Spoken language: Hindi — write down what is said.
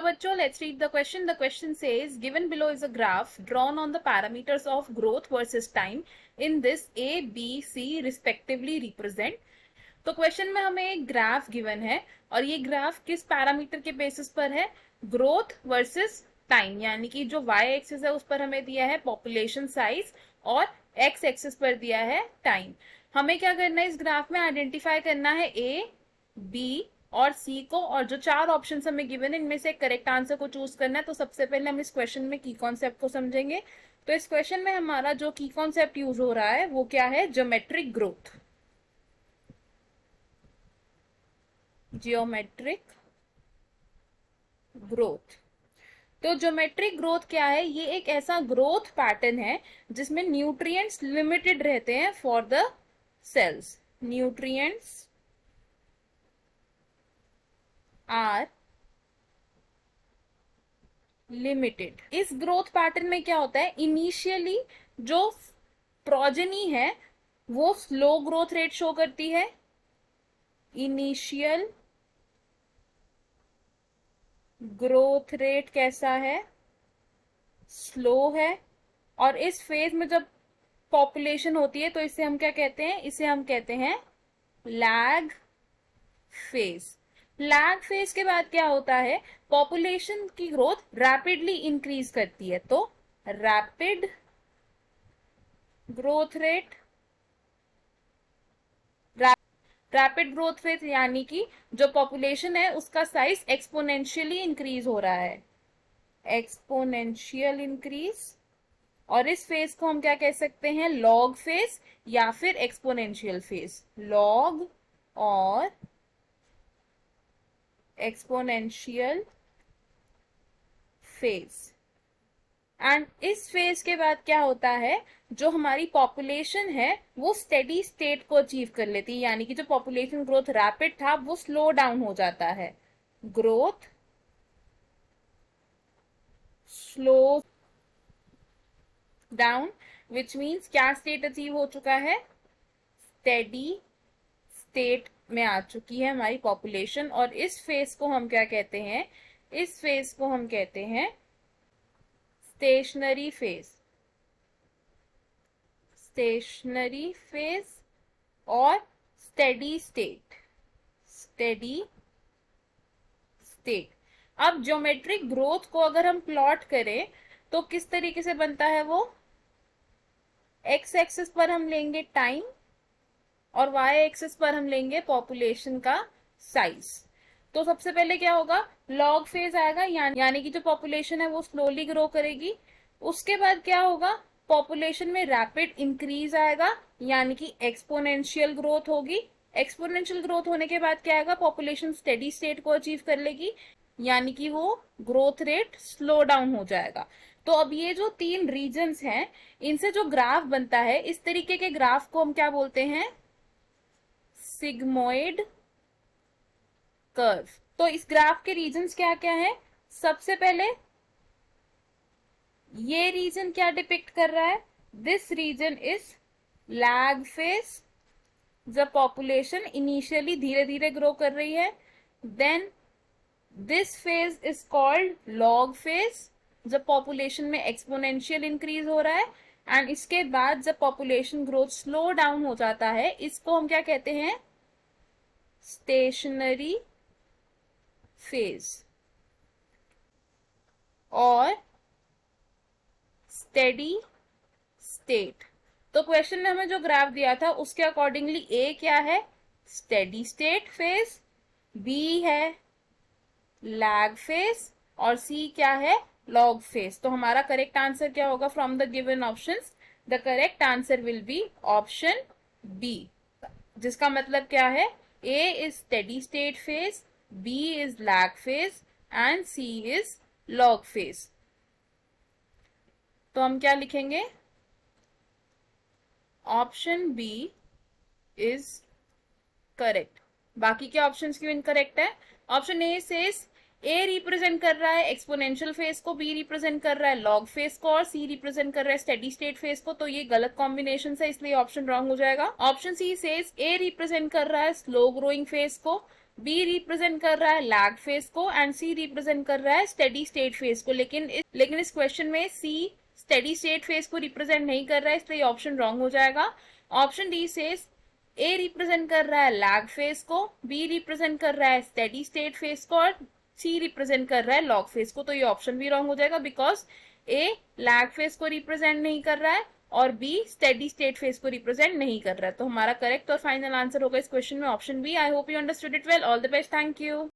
बच्चों, let's read the question. The question says, given below is a graph drawn on the parameters of growth versus time. In this A, B, C respectively represent. तो क्वेश्चन में हमें एक ग्राफ गिवन है और ये ग्राफ किस पैरामीटर के बेसिस पर है? ग्रोथ वर्सेस टाइम, यानी कि जो y एक्सिस है उस पर हमें दिया है पॉपुलेशन साइज और x एक्सिस पर दिया है टाइम. हमें क्या करना है? इस ग्राफ में आइडेंटिफाई करना है A, B और सी को, और जो चार ऑप्शन हमें गिवन है इनमें से करेक्ट आंसर को चूज करना है. तो सबसे पहले हम इस क्वेश्चन में की कॉन्सेप्ट को समझेंगे. तो इस क्वेश्चन में हमारा जो की कॉन्सेप्ट यूज हो रहा है वो क्या है? Geometric growth. Geometric growth. तो ज्योमेट्रिक ग्रोथ क्या है? ये एक ऐसा ग्रोथ पैटर्न है जिसमें न्यूट्रिएंट्स लिमिटेड रहते हैं for the cells. Nutrients are limited. इस ग्रोथ पैटर्न में क्या होता है? इनिशियली जो प्रोजेनी है वो स्लो ग्रोथ रेट शो करती है. इनिशियल ग्रोथ रेट कैसा है? स्लो है. और इस फेज में जब पॉपुलेशन होती है तो इसे हम क्या कहते हैं? इसे हम कहते हैं लैग फेज. लैग फेज के बाद क्या होता है? पॉपुलेशन की ग्रोथ रैपिडली इंक्रीज करती है. तो rapid growth rate, rapid growth rate यानी कि जो पॉपुलेशन है उसका साइज एक्सपोनेंशियली इंक्रीज हो रहा है. Exponential increase. और इस फेज को हम क्या कह सकते हैं? लॉग फेज या फिर एक्सपोनेंशियल फेज. लॉग और एक्सपोनेंशियल फेज. एंड इस फेज के बाद क्या होता है? जो हमारी पॉपुलेशन है वो स्टेडी स्टेट को अचीव कर लेती है, यानी कि जो पॉपुलेशन ग्रोथ रैपिड था वो स्लो डाउन हो जाता है. Growth slow down, which means क्या स्टेट अचीव हो चुका है? स्टेडी स्टेट में आ चुकी है हमारी पॉपुलेशन. और इस फेज को हम क्या कहते हैं? इस फेज को हम कहते हैं स्टेशनरी फेज. स्टेशनरी फेज और स्टेडी स्टेट. Steady state. अब ज्योमेट्रिक ग्रोथ को अगर हम प्लॉट करें तो किस तरीके से बनता है वो? एक्स एक्सिस पर हम लेंगे टाइम और वाई एक्सिस पर हम लेंगे पॉपुलेशन का साइज. तो सबसे पहले क्या होगा? लॉग फेज आएगा, यानी कि जो पॉपुलेशन है वो स्लोली ग्रो करेगी. उसके बाद क्या होगा? पॉपुलेशन में रैपिड इंक्रीज आएगा, यानी कि एक्सपोनेंशियल ग्रोथ होगी. एक्सपोनेंशियल ग्रोथ होने के बाद क्या आएगा? पॉपुलेशन स्टेडी स्टेट को अचीव कर लेगी, यानी कि वो ग्रोथ रेट स्लो डाउन हो जाएगा. तो अब ये जो तीन रीजन्स हैं इनसे जो ग्राफ बनता है, इस तरीके के ग्राफ को हम क्या बोलते हैं? Sigmoid curve. तो इस ग्राफ के रीजन्स क्या क्या है? सबसे पहले ये रीजन क्या डिपिक्ट कर रहा है? This region is lag phase, जब पॉपुलेशन इनिशियली धीरे धीरे ग्रो कर रही है. Then this phase is called log phase, जब पॉपुलेशन में एक्सपोनेंशियल इंक्रीज हो रहा है. एंड इसके बाद जब पॉपुलेशन ग्रोथ स्लो डाउन हो जाता है, इसको हम क्या कहते हैं? स्टेशनरी फेज और स्टेडी स्टेट. तो क्वेश्चन ने हमें जो ग्राफ दिया था उसके अकॉर्डिंगली ए क्या है? स्टेडी स्टेट फेज, बी है लैग फेज और सी क्या है? Log phase. तो हमारा करेक्ट आंसर क्या होगा from the given options? The correct answer will be option B, जिसका मतलब क्या है? A is steady state phase, B is lag phase and C is log phase. तो हम क्या लिखेंगे? Option B is correct. बाकी के ऑप्शंस क्यों इनकरेक्ट है? Option A says A represent कर रहा है एक्सपोनेंशियल फेज को, बी रिप्रेजेंट कर रहा है लॉग फेज को और सी रिप्रेजेंट कर रहा है स्टेडी स्टेट फेज को. तो ये गलत कॉम्बिनेशन है, इसलिए ऑप्शन रॉन्ग हो जाएगा. Option she says A represent कर रहा है स्लो ग्रोइंग फेज को, बी रिप्रेजेंट कर रहा है लैग फेज को एंड सी रिप्रेजेंट कर रहा है स्टेडी स्टेट फेज को, लेकिन इस क्वेश्चन में सी स्टेडी स्टेट फेज को रिप्रेजेंट नहीं कर रहा है, इसलिए ऑप्शन रॉन्ग हो जाएगा। ऑप्शन डी से ए रिप्रेजेंट कर रहा है लैग फेज को, बी रिप्रेजेंट कर रहा है स्टेडी स्टेट फेज को और सी रिप्रेजेंट कर रहा है लॉग फेज को। तो ये ऑप्शन भी रॉन्ग हो जाएगा बिकॉज ए लैग फेज को रिप्रेजेंट नहीं कर रहा है और बी स्टेडी स्टेट फेज को रिप्रेजेंट नहीं कर रहा है। तो हमारा करेक्ट और फाइनल आंसर होगा इस क्वेश्चन में option B. I hope you understood it well. All the best. Thank you.